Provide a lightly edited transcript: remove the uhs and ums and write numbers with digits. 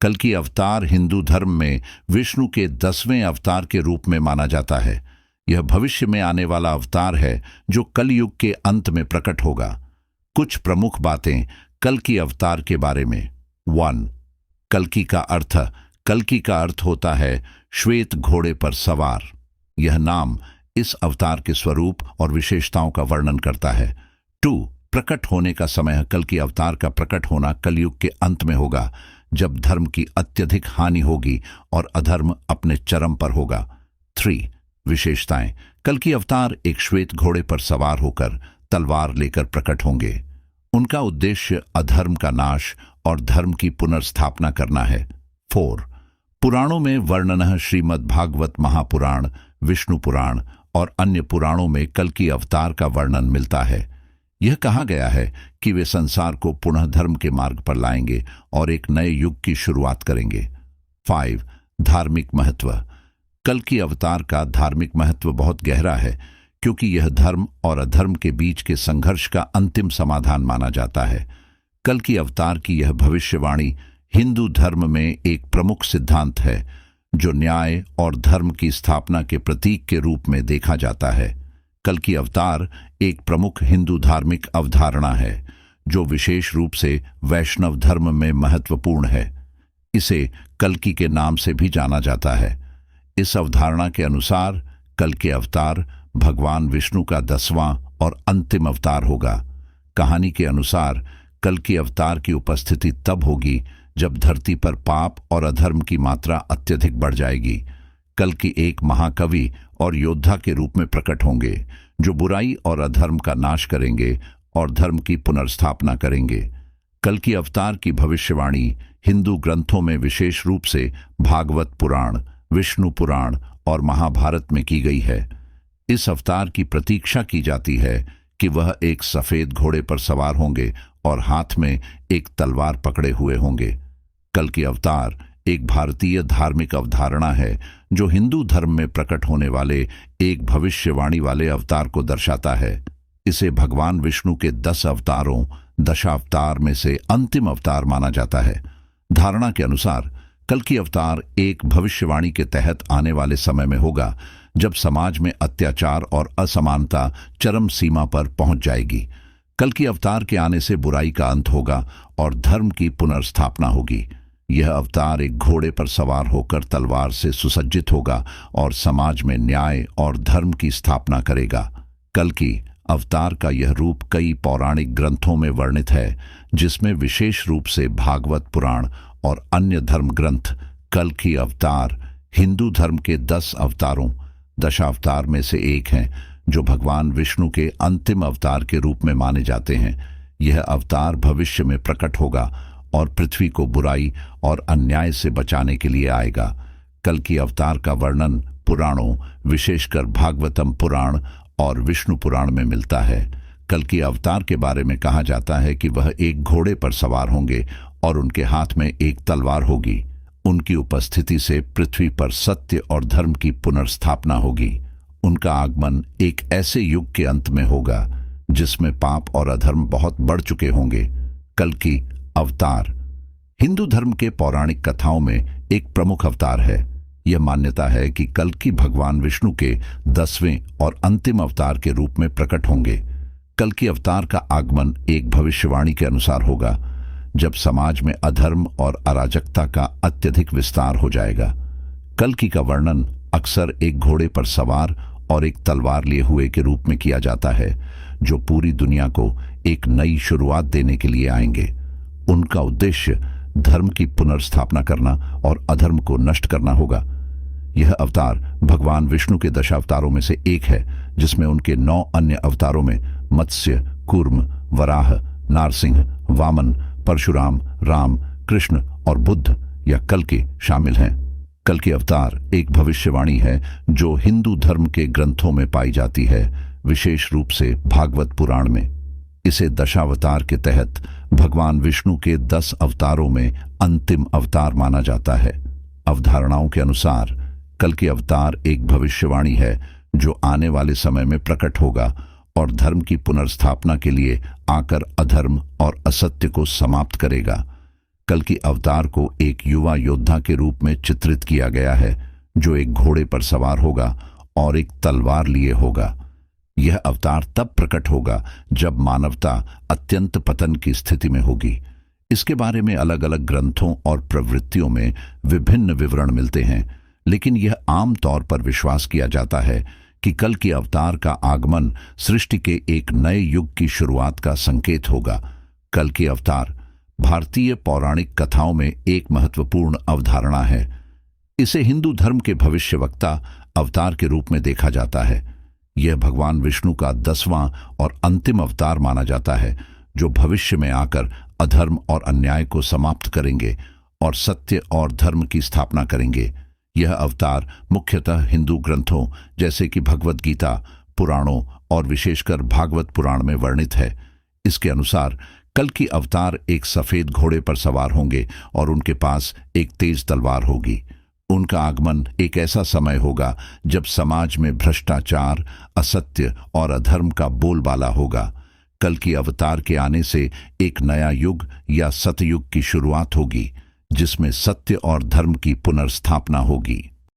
कल्कि अवतार हिंदू धर्म में विष्णु के 10वें अवतार के रूप में माना जाता है। यह भविष्य में आने वाला अवतार है जो कलयुग के अंत में प्रकट होगा। कुछ प्रमुख बातें कल्कि अवतार के बारे में। 1. कल्कि का अर्थ। कल्कि का अर्थ होता है श्वेत घोड़े पर सवार। यह नाम इस अवतार के स्वरूप और विशेषताओं का वर्णन करता है। 2. प्रकट होने का समय। कल्कि अवतार का प्रकट होना कलयुग के अंत में होगा, जब धर्म की अत्यधिक हानि होगी और अधर्म अपने चरम पर होगा। 3. विशेषताएं। कल्कि अवतार एक श्वेत घोड़े पर सवार होकर तलवार लेकर प्रकट होंगे। उनका उद्देश्य अधर्म का नाश और धर्म की पुनर्स्थापना करना है। 4. पुराणों में वर्णन। श्रीमद् भागवत महापुराण, विष्णु पुराण और अन्य पुराणों में कल्कि अवतार का वर्णन मिलता है। यह कहा गया है कि वे संसार को पुनः धर्म के मार्ग पर लाएंगे और एक नए युग की शुरुआत करेंगे। 5. धार्मिक महत्व। कल्कि अवतार का धार्मिक महत्व बहुत गहरा है, क्योंकि यह धर्म और अधर्म के बीच के संघर्ष का अंतिम समाधान माना जाता है। कल्कि अवतार की यह भविष्यवाणी हिंदू धर्म में एक प्रमुख सिद्धांत है, जो न्याय और धर्म की स्थापना के प्रतीक के रूप में देखा जाता है। कल्कि अवतार एक प्रमुख हिंदू धार्मिक अवधारणा है, जो विशेष रूप से वैष्णव धर्म में महत्वपूर्ण है। इसे कल्कि के नाम से भी जाना जाता है। इस अवधारणा के अनुसार कल्कि अवतार भगवान विष्णु का 10वां और अंतिम अवतार होगा। कहानी के अनुसार कल्कि अवतार की उपस्थिति तब होगी जब धरती पर पाप और अधर्म की मात्रा अत्यधिक बढ़ जाएगी। कल्कि एक महाकवि और योद्धा के रूप में प्रकट होंगे, जो बुराई और अधर्म का नाश करेंगे और धर्म की पुनर्स्थापना करेंगे। कल्कि अवतार की भविष्यवाणी हिंदू ग्रंथों में विशेष रूप से भागवत पुराण, विष्णु पुराण और महाभारत में की गई है। इस अवतार की प्रतीक्षा की जाती है कि वह एक सफेद घोड़े पर सवार होंगे और हाथ में एक तलवार पकड़े हुए होंगे। कल्कि अवतार एक भारतीय धार्मिक अवधारणा है, जो हिंदू धर्म में प्रकट होने वाले एक भविष्यवाणी वाले अवतार को दर्शाता है। इसे भगवान विष्णु के 10 अवतारों, दशावतार में से अंतिम अवतार माना जाता है। धारणा के अनुसार कल्कि अवतार एक भविष्यवाणी के तहत आने वाले समय में होगा, जब समाज में अत्याचार और असमानता चरम सीमा पर पहुंच जाएगी। कल्कि अवतार के आने से बुराई का अंत होगा और धर्म की पुनर्स्थापना होगी। यह अवतार एक घोड़े पर सवार होकर तलवार से सुसज्जित होगा और समाज में न्याय और धर्म की स्थापना करेगा। कल्कि अवतार का यह रूप कई पौराणिक ग्रंथों में वर्णित है, जिसमें विशेष रूप से भागवत पुराण और अन्य धर्म ग्रंथ कल्कि अवतार हिंदू धर्म के 10 अवतारों, दशावतार में से एक हैं, जो भगवान विष्णु के अंतिम अवतार के रूप में माने जाते हैं। यह अवतार भविष्य में प्रकट होगा और पृथ्वी को बुराई और अन्याय से बचाने के लिए आएगा। कल्कि अवतार का वर्णन पुराणों, विशेषकर भागवतम पुराण और विष्णु पुराण में मिलता है। कल्कि अवतार के बारे में कहा जाता है कि वह एक घोड़े पर सवार होंगे और उनके हाथ में एक तलवार होगी। उनकी उपस्थिति से पृथ्वी पर सत्य और धर्म की पुनर्स्थापना होगी। उनका आगमन एक ऐसे युग के अंत में होगा जिसमें पाप और अधर्म बहुत बढ़ चुके होंगे। कल्कि अवतार हिंदू धर्म के पौराणिक कथाओं में एक प्रमुख अवतार है। यह मान्यता है कि कल्कि भगवान विष्णु के 10वें और अंतिम अवतार के रूप में प्रकट होंगे। कल्कि अवतार का आगमन एक भविष्यवाणी के अनुसार होगा, जब समाज में अधर्म और अराजकता का अत्यधिक विस्तार हो जाएगा। कल्कि का वर्णन अक्सर एक घोड़े पर सवार और एक तलवार लिए हुए के रूप में किया जाता है, जो पूरी दुनिया को एक नई शुरुआत देने के लिए आएंगे। उनका उद्देश्य धर्म की पुनर्स्थापना करना और अधर्म को नष्ट करना होगा। यह अवतार भगवान विष्णु के दशावतारों में से एक है, जिसमें उनके 9 अन्य अवतारों में मत्स्य, कूर्म, वराह, नारसिंह, वामन, परशुराम, राम, कृष्ण और बुद्ध या कल्कि शामिल हैं। कल्कि अवतार एक भविष्यवाणी है जो हिंदू धर्म के ग्रंथों में पाई जाती है, विशेष रूप से भागवत पुराण में। इसे दशावतार के तहत भगवान विष्णु के 10 अवतारों में अंतिम अवतार माना जाता है। अवधारणाओं के अनुसार कल्कि अवतार एक भविष्यवाणी है जो आने वाले समय में प्रकट होगा और धर्म की पुनर्स्थापना के लिए आकर अधर्म और असत्य को समाप्त करेगा। कल की अवतार को एक युवा योद्धा के रूप में चित्रित किया गया है, जो एक घोड़े पर सवार होगा और एक तलवार लिए होगा। यह अवतार तब प्रकट होगा जब मानवता अत्यंत पतन की स्थिति में होगी। इसके बारे में अलग अलग ग्रंथों और प्रवृत्तियों में विभिन्न विवरण मिलते हैं, लेकिन यह आम तौर पर विश्वास किया जाता है कि कल की अवतार का आगमन सृष्टि के एक नए युग की शुरुआत का संकेत होगा। कल की अवतार भारतीय पौराणिक कथाओं में एक महत्वपूर्ण अवधारणा है। इसे हिंदू धर्म के भविष्यवक्ता अवतार के रूप में देखा जाता है। यह भगवान विष्णु का 10वां और अंतिम अवतार माना जाता है, जो भविष्य में आकर अधर्म और अन्याय को समाप्त करेंगे और सत्य और धर्म की स्थापना करेंगे। यह अवतार मुख्यतः हिंदू ग्रंथों जैसे कि भगवद गीता, पुराणों और विशेषकर भागवत पुराण में वर्णित है। इसके अनुसार कल की अवतार एक सफेद घोड़े पर सवार होंगे और उनके पास एक तेज तलवार होगी। उनका आगमन एक ऐसा समय होगा जब समाज में भ्रष्टाचार, असत्य और अधर्म का बोलबाला होगा। कल की अवतार के आने से एक नया युग या सतयुग की शुरुआत होगी, जिसमें सत्य और धर्म की पुनर्स्थापना होगी।